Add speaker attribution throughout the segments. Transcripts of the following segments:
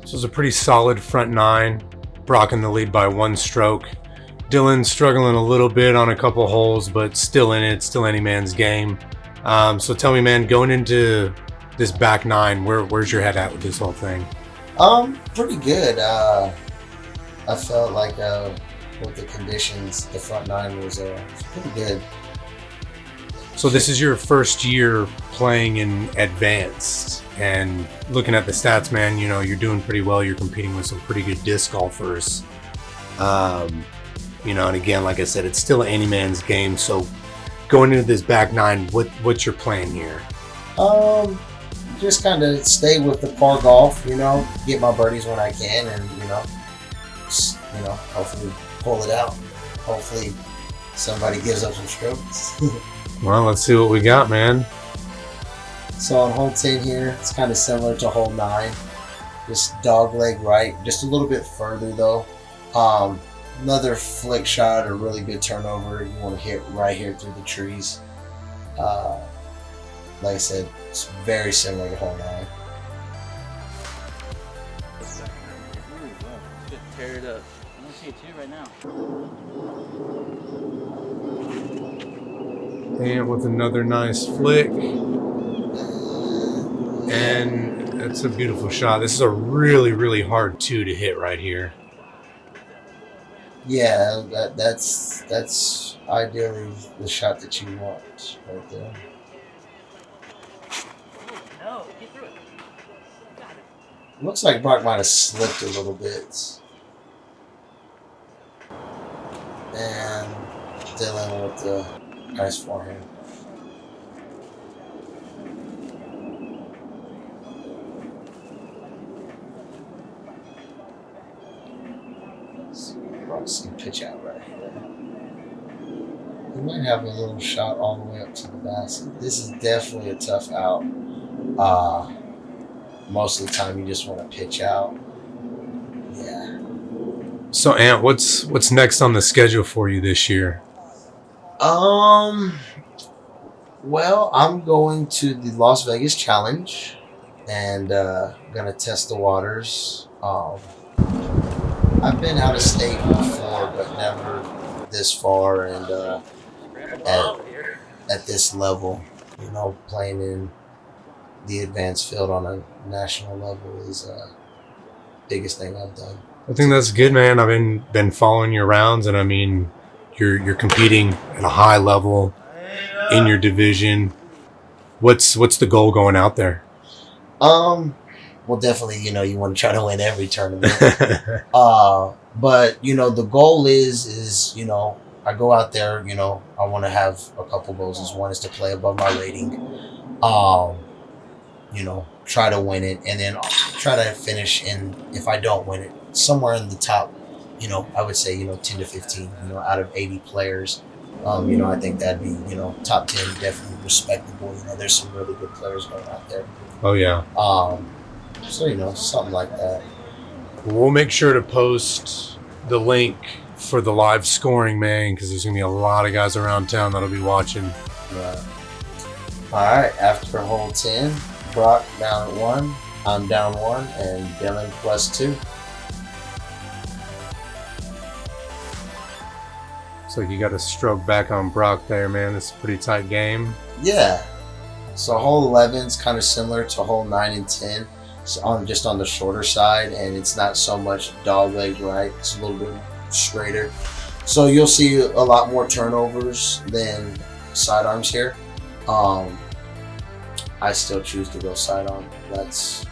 Speaker 1: This was a pretty solid front nine. Brock in the lead by 1 stroke. Dylan struggling a little bit on a couple holes, but still in it, still any man's game. So tell me, man, going into this back nine, where's your head at with this whole thing?
Speaker 2: Pretty good. I felt like with the conditions, the front nine was pretty good.
Speaker 1: So this is your first year playing in advanced, and looking at the stats, man, you know, you're doing pretty well. You're competing with some pretty good disc golfers. You know, and again, like I said, it's still any man's game. So going into this back nine, what's your plan here?
Speaker 2: Just kind of stay with the par golf, you know, get my birdies when I can, and hopefully pull it out. Hopefully somebody gives up some strokes.
Speaker 1: Well, let's see what we got, man.
Speaker 2: So on hole 10 here, it's kind of similar to hole 9. Just dog leg right, just a little bit further though. Another flick shot or really good turnover. You want to hit right here through the trees. Like I said, it's very similar to hole 9.
Speaker 3: Just tear it up. I don't see it too right now.
Speaker 1: And with another nice flick. And that's a beautiful shot. This is a really, really hard 2 to hit right here.
Speaker 2: Yeah, that's ideally the shot that you want right there.
Speaker 3: No, get through it. Got it.
Speaker 2: Looks like Brock might have slipped a little bit. And Dylan with the nice forehand. Brock's gonna pitch out right here. He might have a little shot all the way up to the basket. This is definitely a tough out. Most of the time you just want to pitch out. Yeah.
Speaker 1: So Ant, what's next on the schedule for you this year?
Speaker 2: Well, I'm going to the Las Vegas Challenge and gonna test the waters. I've been out of state before, but never this far and at this level. You know, playing in the advanced field on a national level is the biggest thing I've done.
Speaker 1: I think that's good, man. I've been following your rounds, and I mean, you're competing at a high level in your division. What's the goal going out there?
Speaker 2: Well, definitely, you want to try to win every tournament. But the goal is I go out there, I want to have a couple goals. One is to play above my rating. Try to win it, and then try to finish in, if I don't win it, somewhere in the top, I would say, 10 to 15, out of 80 players. I think that'd be, top 10, definitely respectable. There's some really good players going out there.
Speaker 1: Oh, yeah.
Speaker 2: So, something like that.
Speaker 1: We'll make sure to post the link for the live scoring, man, because there's going to be a lot of guys around town that'll be watching.
Speaker 2: Right. All right, after hole 10, Brock down at 1, I'm down 1, and Dylan +2.
Speaker 1: Looks like you got a stroke back on Brock there, man. It's a pretty tight game.
Speaker 2: Yeah. So hole 11 is kind of similar to hole 9 and 10. It's just on the shorter side, and it's not so much dog leg right. It's a little bit straighter. So you'll see a lot more turnovers than sidearms here. I still choose to go sidearm. That's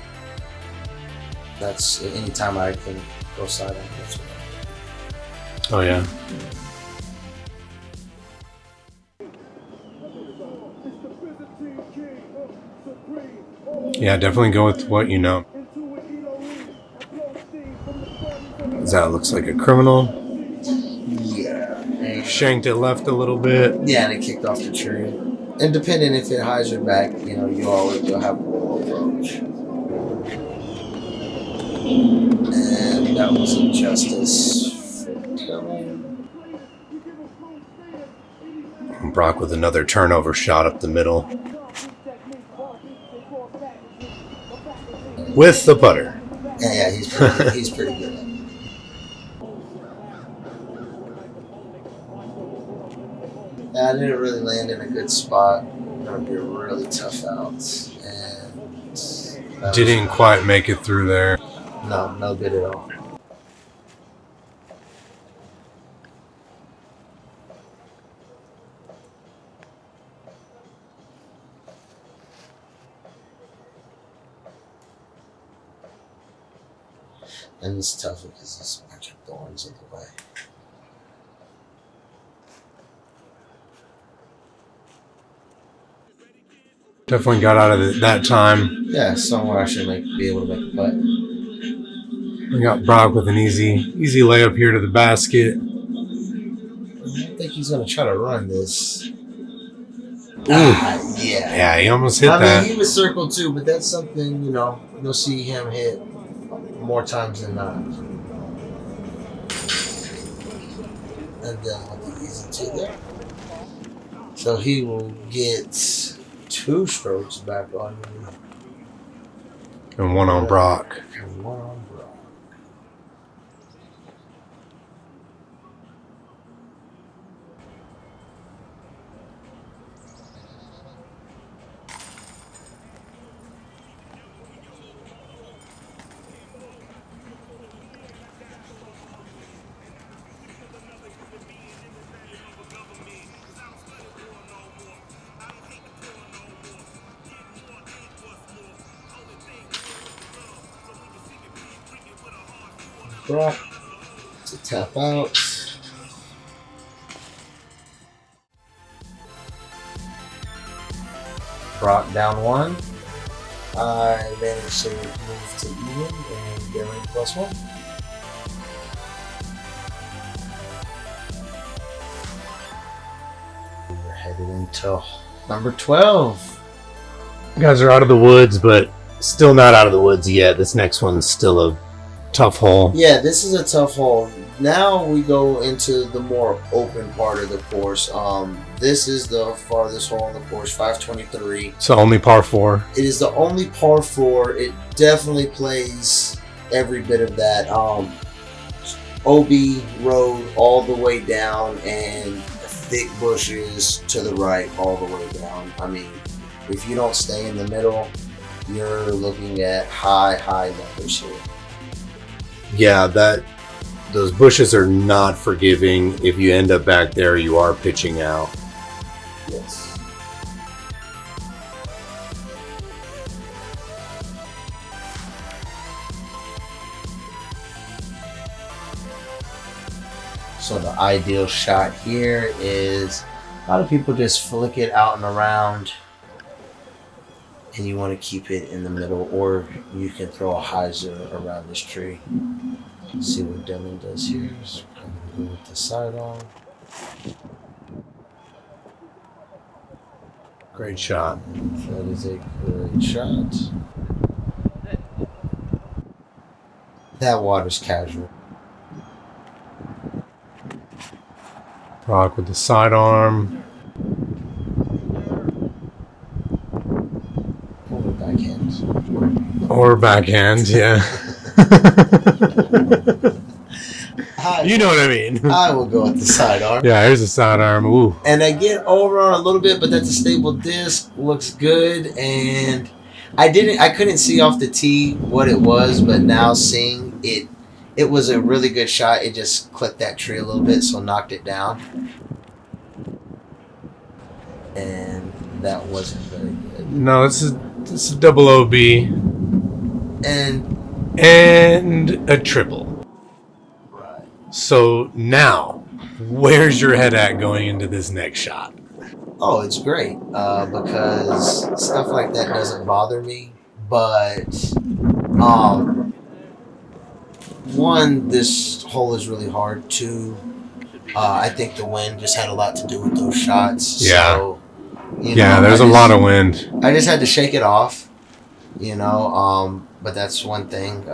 Speaker 2: anytime I can go sidearm. That's what
Speaker 1: Oh, yeah. Yeah, definitely go with what you know. That looks like a criminal.
Speaker 2: Yeah.
Speaker 1: Shanked it left a little bit.
Speaker 2: Yeah, and it kicked off the tree. And depending if it highs or back, you'll have a little approach. And that was injustice.
Speaker 1: Brock with another turnover shot up the middle. With the putter.
Speaker 2: Yeah, he's pretty good at it. Yeah, I didn't really land in a good spot. Gonna be a really tough out, and
Speaker 1: Didn't quite make it through there.
Speaker 2: no good at all. And it's tough because there's a bunch of thorns in the way.
Speaker 1: Definitely got out of it that time.
Speaker 2: Yeah, somewhere I should be able to make a putt.
Speaker 1: We got Brock with an easy layup here to the basket.
Speaker 2: I think he's gonna try to run this.
Speaker 1: Yeah.
Speaker 2: Yeah,
Speaker 1: He almost hit
Speaker 2: I
Speaker 1: that.
Speaker 2: mean, he was circled too, but that's something, you'll see him hit more times than not. And then with the easy two there. So he will get 2 strokes back on me.
Speaker 1: And one on Brock.
Speaker 2: And one on Brock. Brock to tap out. Brock down 1. I managed to move to even and Dylan +1. We're headed into number 12.
Speaker 1: You guys are out of the woods, but still not out of the woods yet. This next one's still a tough hole.
Speaker 2: Yeah, this is a tough hole. Now we go into the more open part of the course. This is the farthest hole on the course, 523.
Speaker 1: So only par 4.
Speaker 2: It is the only par 4. It definitely plays every bit of that. OB road all the way down and thick bushes to the right all the way down. I mean, if you don't stay in the middle, you're looking at high numbers here.
Speaker 1: Yeah, those bushes are not forgiving. If you end up back there, you are pitching out.
Speaker 2: Yes. So the ideal shot here is a lot of people just flick it out and around, and you want to keep it in the middle, or you can throw a hyzer around this tree. See what Dylan does here. So I'm going to go with the sidearm.
Speaker 1: Great shot.
Speaker 2: That is a great shot. That water's casual.
Speaker 1: Brock with the sidearm. Or backhand, yeah. You know what I mean.
Speaker 2: I will go with the sidearm.
Speaker 1: Yeah, here's a sidearm. Ooh.
Speaker 2: And I get over on a little bit, but that's a stable disc. Looks good. And I couldn't see off the tee what it was, but now seeing it, it was a really good shot. It just clipped that tree a little bit, so knocked it down. And that wasn't very good.
Speaker 1: No, this is a double OB. And a triple.
Speaker 2: Right.
Speaker 1: So now, where's your head at going into this next shot?
Speaker 2: Oh, it's great because stuff like that doesn't bother me. But one, this hole is really hard. 2, I think the wind just had a lot to do with those shots.
Speaker 1: Yeah.
Speaker 2: So,
Speaker 1: There's a lot of wind.
Speaker 2: I just had to shake it off, but that's one thing.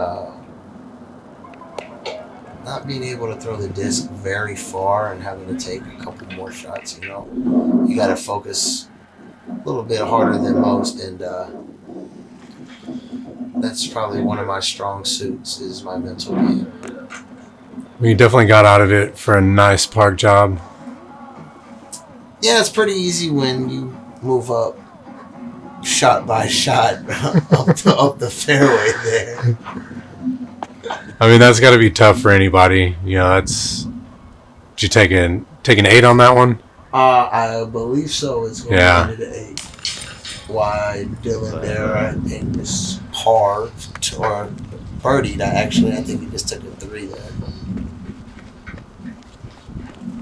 Speaker 2: Not being able to throw the disc very far and having to take a couple more shots, you got to focus a little bit harder than most. And that's probably one of my strong suits is my mental game.
Speaker 1: You definitely got out of it for a nice park job.
Speaker 2: Yeah, it's pretty easy when you move up shot by shot up the fairway there.
Speaker 1: I mean, that's got to be tough for anybody. You know, that's. Did you take an 8 on that one?
Speaker 2: I believe so. It's going
Speaker 1: Yeah.
Speaker 2: into the 8. Why Dylan there, I think, is par or birdied. I think he just took a 3 there.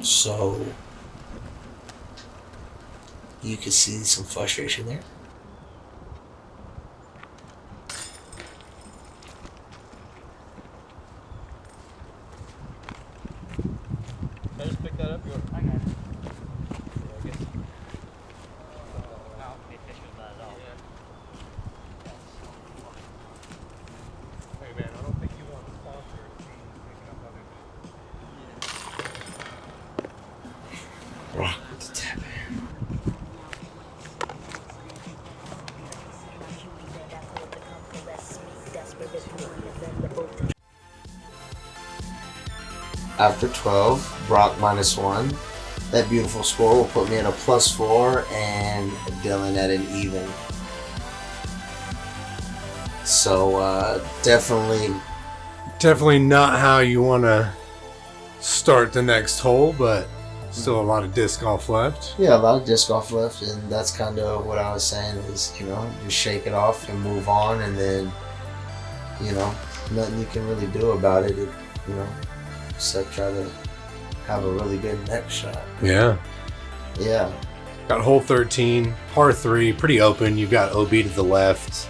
Speaker 2: So you can see some frustration there.
Speaker 4: Can I just pick that up?
Speaker 3: I got it.
Speaker 4: I guess.
Speaker 3: No, be official about it all.
Speaker 4: Hey man, I don't think you want the sponsor to be picking up other
Speaker 2: Rock with the tap. After 12, Brock -1. That beautiful score will put me at a +4 and Dylan at an even. So
Speaker 1: Definitely not how you want to start the next hole, but still a lot of disc golf left.
Speaker 2: yeah, a lot of disc golf left, and that's kind of what I was saying is, just shake it off and move on, and then, nothing you can really do about it, except try to have a really good next shot.
Speaker 1: Yeah.
Speaker 2: Yeah.
Speaker 1: Got hole 13, par 3, pretty open. You've got OB to the left.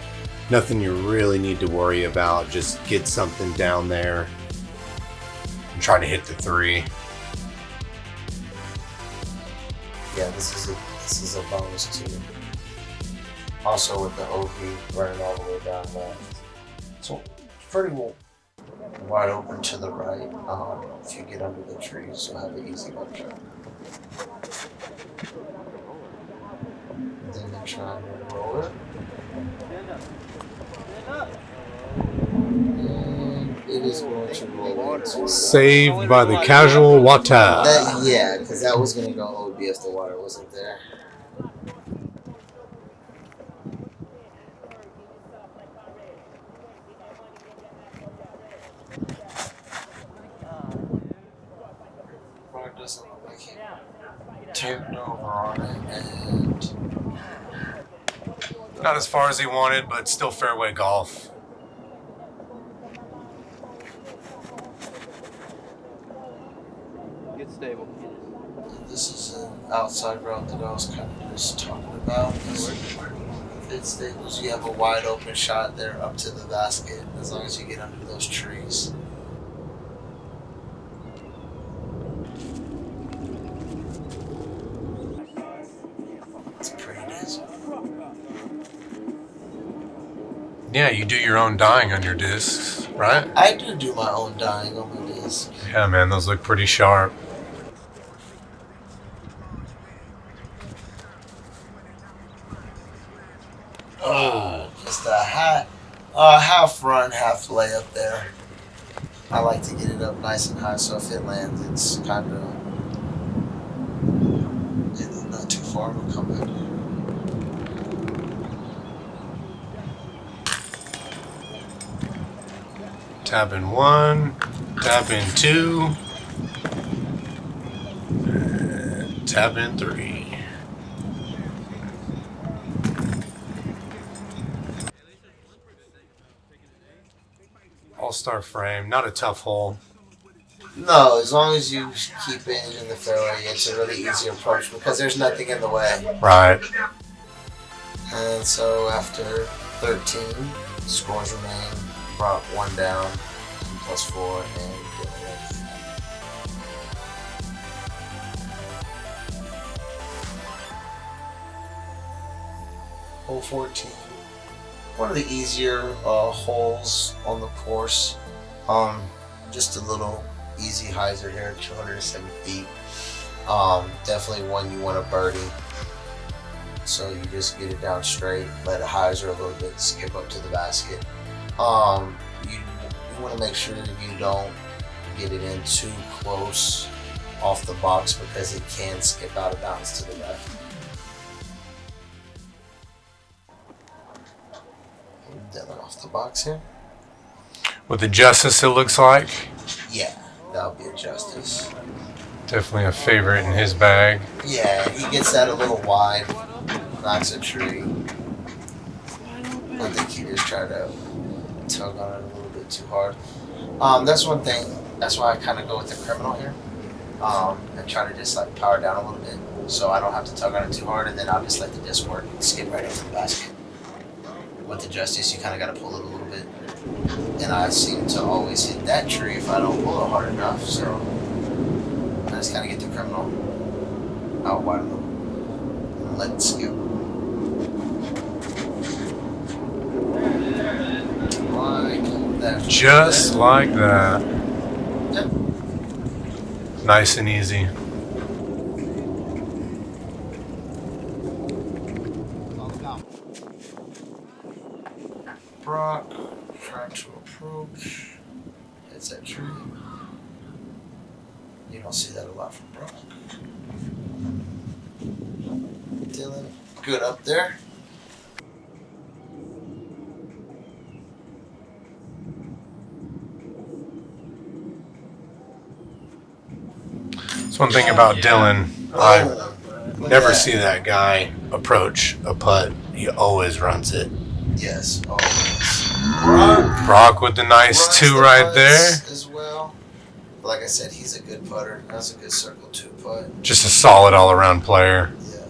Speaker 1: Nothing you really need to worry about. Just get something down there and try to hit the 3.
Speaker 2: Yeah, this is a bonus too. Also with the OB running all the way down left. So pretty wide open to the right. If you get under the trees, you'll have an easy left shot. Then you try and roll it. And it is going to roll into
Speaker 1: Saved by the casual water.
Speaker 2: because that was going to go OB if the water wasn't there. Brock doesn't look like he turned over on it, and
Speaker 1: Not as far as he wanted, but still fairway golf.
Speaker 4: Get stable.
Speaker 2: this is an outside route that I was kind of just talking about. If it stables, you have a wide open shot there up to the basket, as long as you get under those trees. It's pretty nice.
Speaker 1: Yeah, you do your own dyeing on your discs, right?
Speaker 2: I do my own dyeing on my disc.
Speaker 1: Yeah, man, those look pretty sharp.
Speaker 2: Just a half run, half layup there. I like to get it up nice and high, so if it lands, it's kind of not too far. It'll come back.
Speaker 1: Tap in 1, tap in 2, and tap in 3. All-star frame, not a tough hole.
Speaker 2: No, as long as you keep it in the fairway, it's a really easy approach because there's nothing in the way.
Speaker 1: Right.
Speaker 2: And so after 13, scores remain. Brought 1 down, +4, and hole 14. One of the easier holes on the course. Just a little easy hyzer here, 207 feet. Definitely one you want to birdie. So you just get it down straight, let it hyzer a little bit, skip up to the basket. You want to make sure that you don't get it in too close off the box because it can skip out of bounds to the left. Dylan off the box here.
Speaker 1: With the Justice, it looks like.
Speaker 2: Yeah, that'll be a Justice.
Speaker 1: Definitely a favorite in his bag.
Speaker 2: Yeah, he gets that a little wide, knocks a tree. I think he just tried to tug on it a little bit too hard. That's one thing. That's why I kind of go with the Criminal here. And try to just like power down a little bit so I don't have to tug on it too hard, and then I'll just let the disc work and skip right over the basket. With the Justice, you kind of got to pull it a little bit. And I seem to always hit that tree if I don't pull it hard enough, so I just kind of get the Criminal out wide enough and let it skip. Like that.
Speaker 1: Just like that.
Speaker 2: Yep.
Speaker 1: Nice and easy.
Speaker 2: Brock, trying to approach, hits that tree. You don't see that a lot from Brock. Dylan, good up there.
Speaker 1: That's one thing about Dylan. I
Speaker 2: Look
Speaker 1: never
Speaker 2: at
Speaker 1: see that guy approach a putt. He always runs it.
Speaker 2: Yes, always.
Speaker 1: Brock with the nice
Speaker 2: Runs
Speaker 1: two
Speaker 2: the
Speaker 1: right
Speaker 2: putts
Speaker 1: there.
Speaker 2: as well. Like I said, he's a good putter. That's a good circle 2 putt.
Speaker 1: Just a solid all-around player.
Speaker 2: Yeah.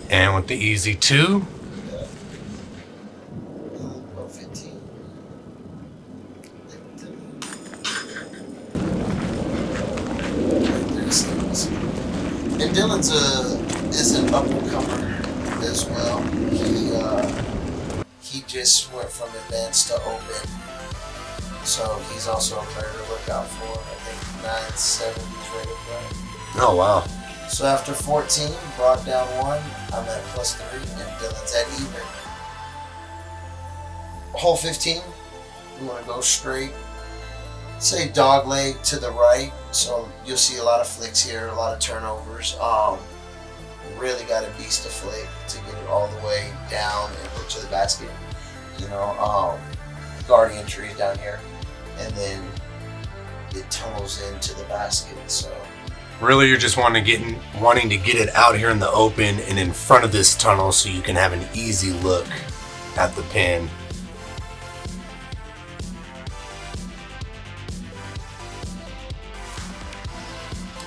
Speaker 1: And with the easy 2.
Speaker 2: About 15. And Dylan's is an up-and-comer as well. He just went from advanced to open, so he's also a player to look out for. I think 970 is rated right.
Speaker 1: Oh, wow.
Speaker 2: So after 14, brought down 1. I'm at +3, and Dylan's at even. Hole 15, we want to go straight. Say dog leg to the right, so you'll see a lot of flicks here, a lot of turnovers. Really got to beast a flick to get it all the way down and hook to the basket. You know, guardian trees down here, and then it tunnels into the basket. So
Speaker 1: Really, you're just wanting to get it out here in the open and in front of this tunnel so you can have an easy look at the pin.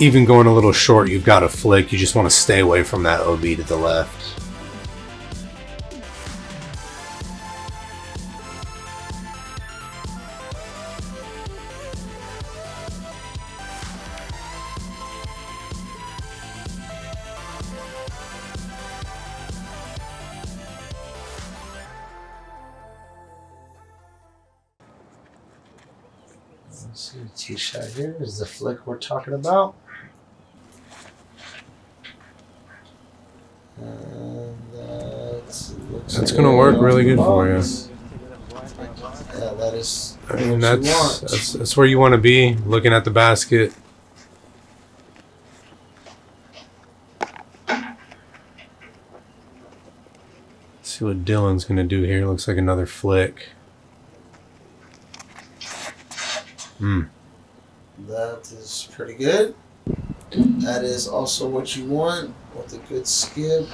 Speaker 1: Even going a little short, you've got a flick. You just want to stay away from that OB to the left.
Speaker 2: let's see the tee shot here is the flick we're talking about. And
Speaker 1: That's going to work really good for you.
Speaker 2: Yeah, that is.
Speaker 1: I mean,
Speaker 2: what you want.
Speaker 1: that's where you want to be, looking at the basket. See what Dylan's going to do here. Looks like another flick.
Speaker 2: That is pretty good. That is also what you want with a good skip.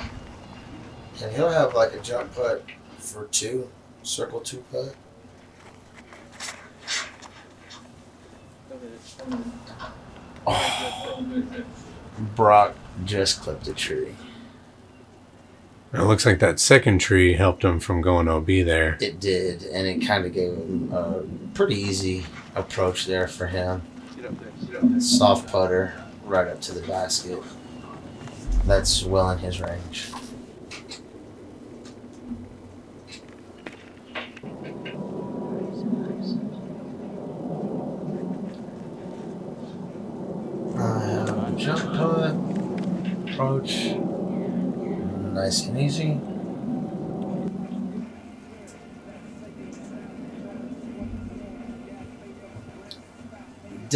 Speaker 2: And he'll have like a jump putt for 2, circle 2 putt. Oh. Brock just clipped a tree.
Speaker 1: It looks like that second tree helped him from going OB there.
Speaker 2: It did, and it kind of gave him a pretty easy approach there for him. Soft putter right up to the basket. That's well in his range. Jump putt, approach, nice and easy.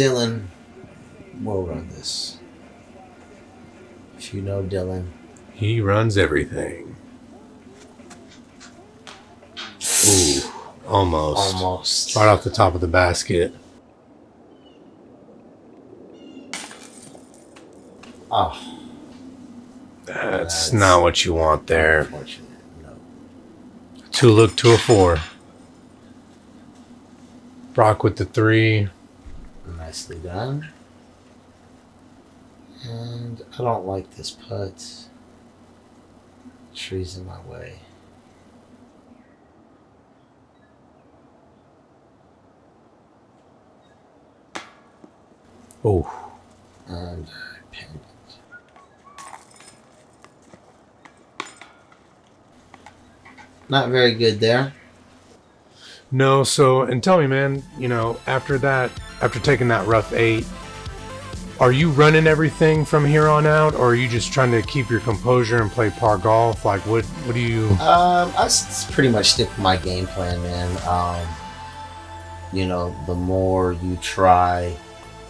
Speaker 2: Dylan will run this. If you know Dylan.
Speaker 1: He runs everything. Ooh, almost.
Speaker 2: Almost.
Speaker 1: Right off the top of the basket.
Speaker 2: Oh.
Speaker 1: That's not what you want there.
Speaker 2: Unfortunate. No.
Speaker 1: 2 look to a 4. Brock with the 3.
Speaker 2: Nicely done. And I don't like this putt. Tree's in my way.
Speaker 1: Oh.
Speaker 2: And I pinned it. Not very good there.
Speaker 1: No, so, and tell me, man, you know, after taking that rough 8, are you running everything from here on out, or are you just trying to keep your composure and play par golf? Like, what do you...
Speaker 2: Pretty much stick with my game plan, man. You know, the more you try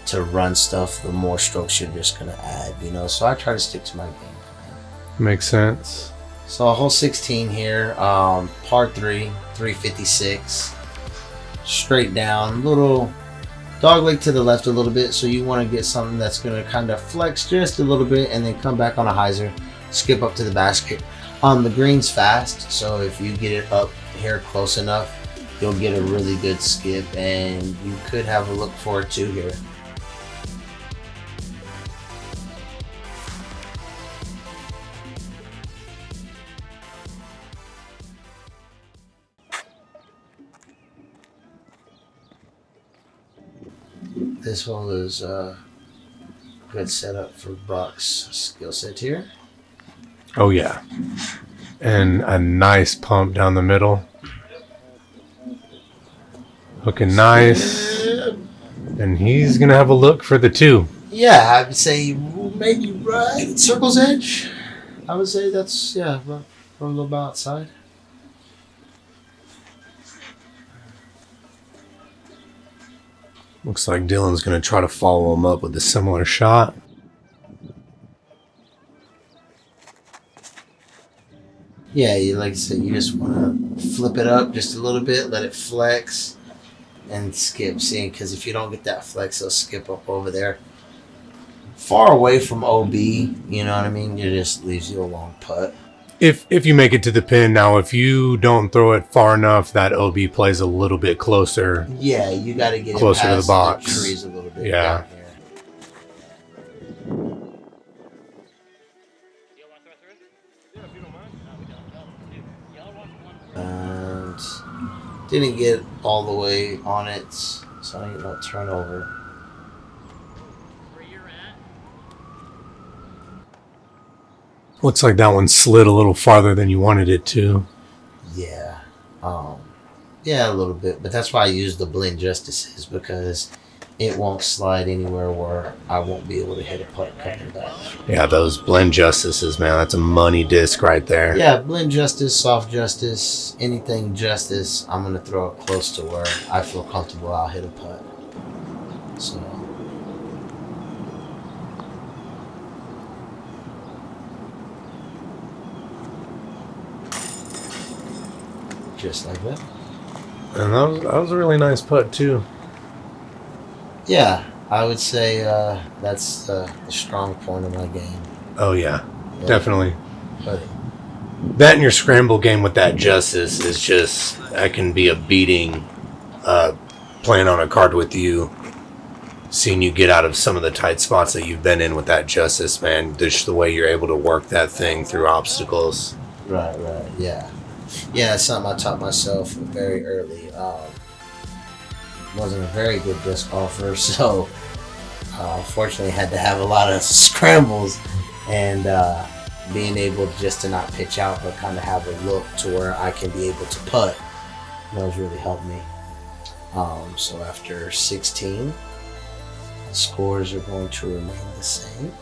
Speaker 2: to run stuff, the more strokes you're just going to add, you know? So I try to stick to my game plan.
Speaker 1: Makes sense.
Speaker 2: So a hole 16 here, par 3, 356, straight down, little dog leg to the left a little bit, so you want to get something that's going to kind of flex just a little bit and then come back on a hyzer, skip up to the basket. The green's fast, so if you get it up here close enough, you'll get a really good skip, and you could have a look for a 2 here. This hole is a good setup for Brock's skill set here.
Speaker 1: Oh, yeah. And a nice pump down the middle. Looking nice. And he's going to have a look for the 2.
Speaker 2: Yeah, I would say maybe right circle's edge. I would say that's, yeah, a little bit outside.
Speaker 1: Looks like Dylan's going to try to follow him up with a similar shot.
Speaker 2: Yeah, like I said, you just want to flip it up just a little bit, let it flex, and skip. See, because if you don't get that flex, it'll skip up over there. Far away from OB, you know what I mean? It just leaves you a long putt.
Speaker 1: If you make it to the pin, now if you don't throw it far enough, that OB plays a little bit closer.
Speaker 2: Yeah, you got to get
Speaker 1: closer
Speaker 2: it past
Speaker 1: to the box.
Speaker 2: The trees a little bit.
Speaker 1: Yeah.
Speaker 2: Down here.
Speaker 3: Do you want to throw through?
Speaker 4: Yeah, if you don't mind.
Speaker 3: No, we don't. Y'all want one.
Speaker 2: And didn't get all the way on it, so I need no turnover.
Speaker 3: Where you're at?
Speaker 1: Looks like that one slid a little farther than you wanted it to.
Speaker 2: Yeah. Yeah, a little bit, but that's why I use the blend justices, because it won't slide anywhere where I won't be able to hit a putt coming back.
Speaker 1: Yeah, those blend justices, man, that's a money disc right there.
Speaker 2: Yeah, blend justice, soft justice, anything justice, I'm going to throw it close to where I feel comfortable I'll hit a putt. So, just like that.
Speaker 1: And that was a really nice putt, too.
Speaker 2: Yeah, I would say that's the strong point of my game.
Speaker 1: Oh, yeah,
Speaker 2: Yeah.
Speaker 1: definitely.
Speaker 2: But
Speaker 1: That and your scramble game with that justice is just, that can be a beating playing on a card with you. Seeing you get out of some of the tight spots that you've been in with that justice, man. Just the way you're able to work that thing through obstacles.
Speaker 2: right, yeah. Yeah, it's something I taught myself very early. Wasn't a very good disc golfer, so unfortunately had to have a lot of scrambles, and being able just to not pitch out but kind of have a look to where I can be able to putt, those really helped me. So after 16, the scores are going to remain the same,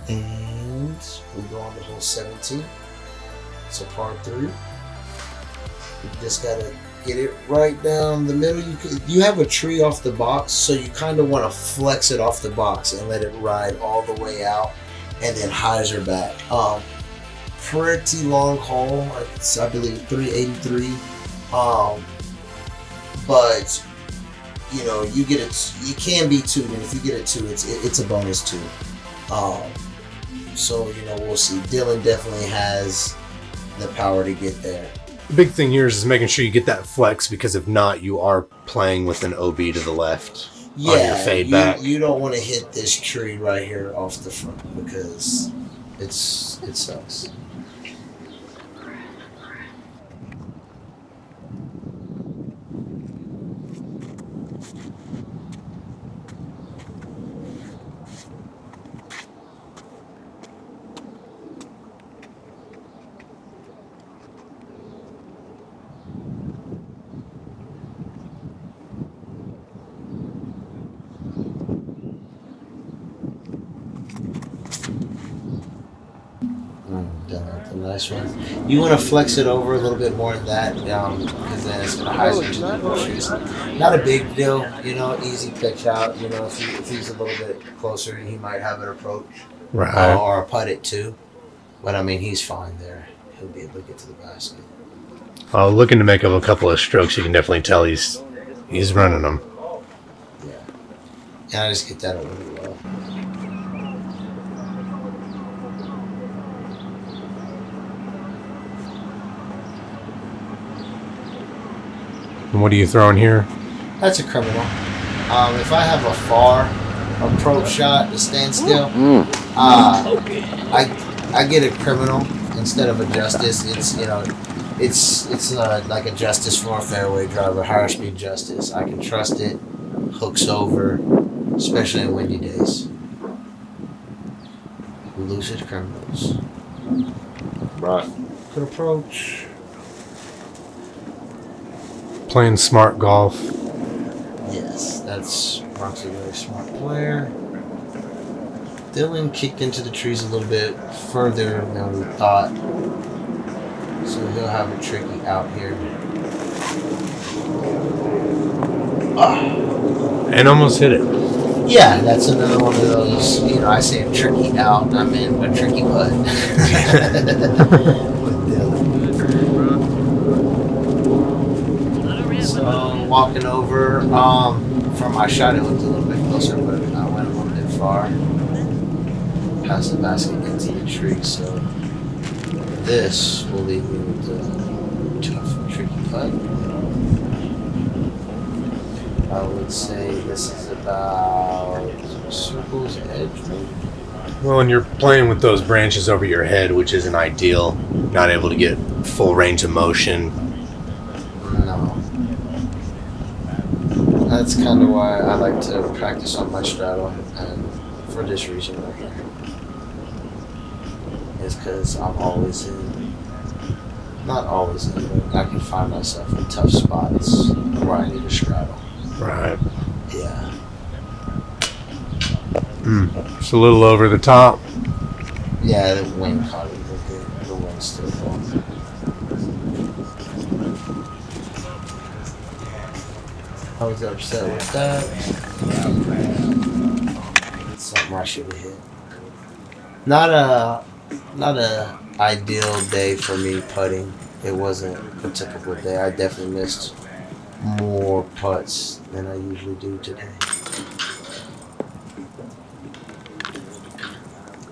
Speaker 2: and we go on to hole 17. It's a par 3. You just gotta get it right down the middle. You have a tree off the box, so you kind of want to flex it off the box and let it ride all the way out, and then hyzer back. Pretty long hole. It's, I believe 383. But you know, you get it. You can be 2, and if you get it 2, it's a bonus 2. So you know, we'll see. Dylan definitely has the power to get there.
Speaker 1: The big thing here is making sure you get that flex, because if not, you are playing with an OB to the left on your fade back.
Speaker 2: You don't want to hit this tree right here off the front, because it sucks. Nice one. You want to flex it over a little bit more than that, because then it's going to hyzer into the bushes. Not a big deal, you know, easy pitch out. You know, if he's a little bit closer, he might have an approach,
Speaker 1: Right.
Speaker 2: Or a putt it too. But I mean, he's fine there. He'll be able to get to the basket.
Speaker 1: Looking to make up a couple of strokes, you can definitely tell he's running them.
Speaker 2: Yeah, and I just get that over really well.
Speaker 1: And what are you throwing here?
Speaker 2: That's a criminal. If I have a far approach shot to stand still, I get a criminal instead of a justice. It's, you know, it's like a justice for a fairway driver, higher speed justice. I can trust it, hooks over, especially in windy days. Lucid criminals.
Speaker 1: Right.
Speaker 2: Good approach.
Speaker 1: Playing smart golf.
Speaker 2: Yes, that's Brock's a very smart player. Dylan kicked into the trees a little bit further than we thought, so he'll have a tricky out here.
Speaker 1: And almost hit it.
Speaker 2: Yeah, that's another one of those, you know, I say a tricky out, I mean a tricky putt. With Dylan. So walking over, from my shot it looked a little bit closer, but I went a little bit far. Past the basket into the tree, so this will leave me with a tough, tricky putt. I would say this is about circle's edge, maybe.
Speaker 1: Well, and you're playing with those branches over your head, which isn't ideal. Not able to get full range of motion.
Speaker 2: No. That's kind of why I like to practice on my straddle, and for this reason right here. Is because I'm always in, not always in, but I can find myself in tough spots where I need a straddle.
Speaker 1: Right.
Speaker 2: Yeah.
Speaker 1: Just a little over the top.
Speaker 2: Yeah, the wind caught it a little bit. The wind's still blowing. I was upset with that. Something I should have hit. Not a ideal day for me putting. It wasn't a typical day. I definitely missed more putts than I usually do today.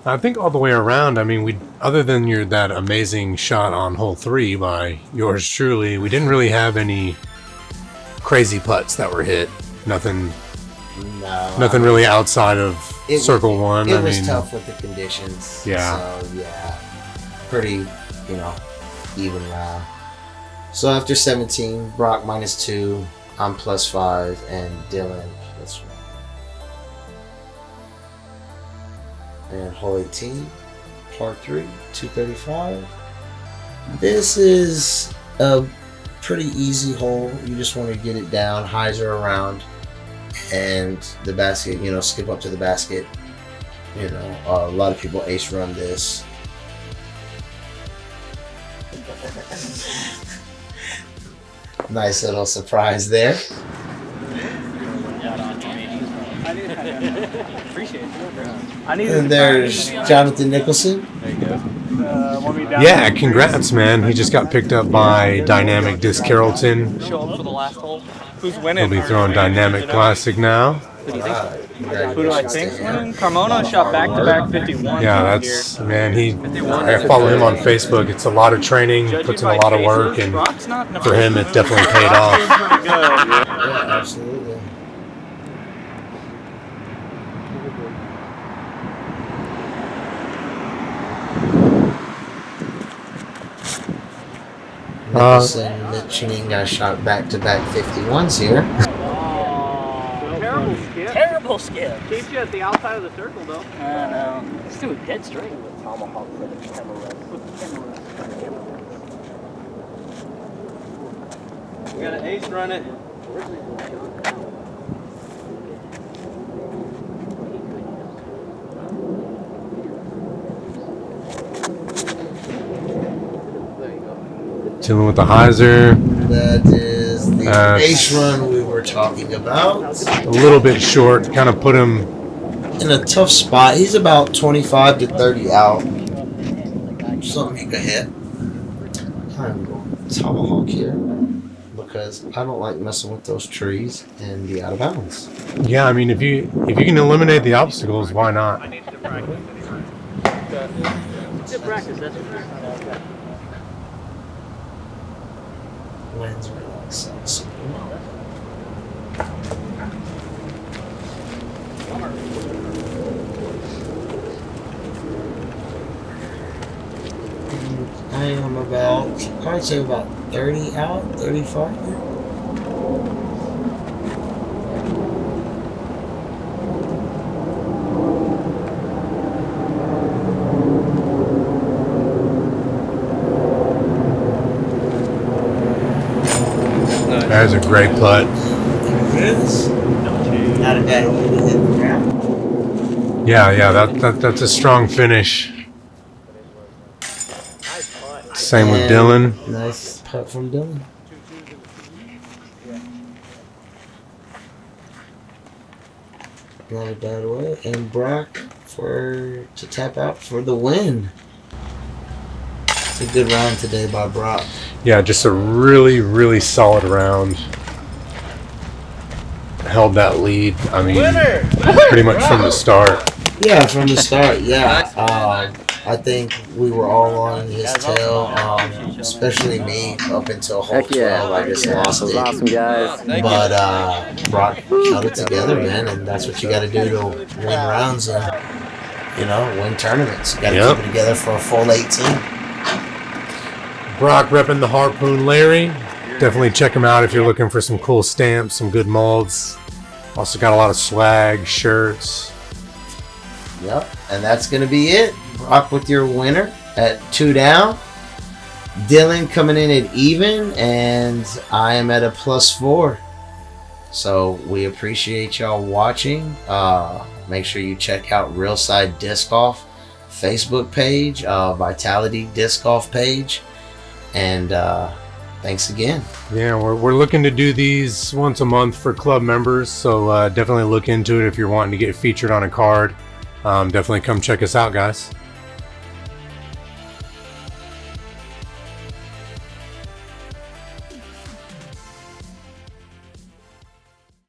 Speaker 1: I think all the way around, I mean, other than that amazing shot on hole 3 by yours truly, we didn't really have any crazy putts that were hit. Nothing really outside of circle 1.
Speaker 2: It was tough with the conditions.
Speaker 1: Yeah.
Speaker 2: So, yeah. Pretty, you know, even round. So after 17, Brock -2, I'm +5, and Dylan +1. And hole 18, par 3, 235. This is a pretty easy hole. You just want to get it down, hyzer around, and the basket, you know, skip up to the basket. You know, a lot of people ace run this. Nice little surprise there. And there's Jonathan Nicholson.
Speaker 1: Yeah, congrats, man. He just got picked up by Dynamic Disc Carrollton.
Speaker 5: Show up for the last hole. Who's
Speaker 1: He'll
Speaker 5: winning?
Speaker 1: be throwing Dynamic Classic now.
Speaker 5: Who do I think's winning? Carmona shot back-to-back 51.
Speaker 1: Yeah, that's, man, I follow him on Facebook. It's a lot of training, puts in a lot of work, and for him, it definitely paid off.
Speaker 2: Yeah, absolutely. Nicholson mentioning I shot back-to-back 51s here.
Speaker 3: Terrible skip. Terrible skip.
Speaker 6: Keeps you at the outside of the circle, though.
Speaker 3: I know. Let's do a dead straight.
Speaker 6: Tomahawk for the camera. We got an ace run it.
Speaker 1: Chilling with the hyzer.
Speaker 2: That is the ace run we were talking about.
Speaker 1: A little bit short, kind of put him
Speaker 2: In a tough spot. He's about 25 to 30 out. Something he could hit. I'm going tomahawk here because I don't like messing with those trees and be out of bounds.
Speaker 1: Yeah, I mean, if you can eliminate the obstacles, why not?
Speaker 6: I need to practice. Good practice, that's what
Speaker 2: Lands right outside. So I am about, I would say about 30 out, 35.
Speaker 1: That is a great putt.
Speaker 2: There it is. Not a bad way to hit the ground.
Speaker 1: Yeah, that's a strong finish. Same with Dylan.
Speaker 2: Nice putt from Dylan. Not a bad way. And Brock to tap out for the win. It's a good round today by Brock.
Speaker 1: Yeah, just a really, really solid round. Held that lead, I mean, pretty much from the start.
Speaker 2: Yeah, from the start, yeah. I think we were all on his tail, especially me, up until hole 12. I just lost it.
Speaker 7: Awesome, guys.
Speaker 2: But Brock held it together, man, and that's what you got to do to win rounds and, win tournaments. You got to keep it together for a full 18.
Speaker 1: Brock repping the Harpoon Larry. Definitely check him out if you're looking for some cool stamps, some good molds. Also got a lot of swag, shirts.
Speaker 2: Yep, and that's going to be it. Brock with your winner at 2 down. Dylan coming in at even, and I am at a +4. So we appreciate y'all watching. Make sure you check out Realside Disc Golf Facebook page, Vitality Disc Golf page, and thanks again.
Speaker 1: Yeah, we're looking to do these once a month for club members, so definitely look into it if you're wanting to get featured on a card. Definitely come check us out, guys.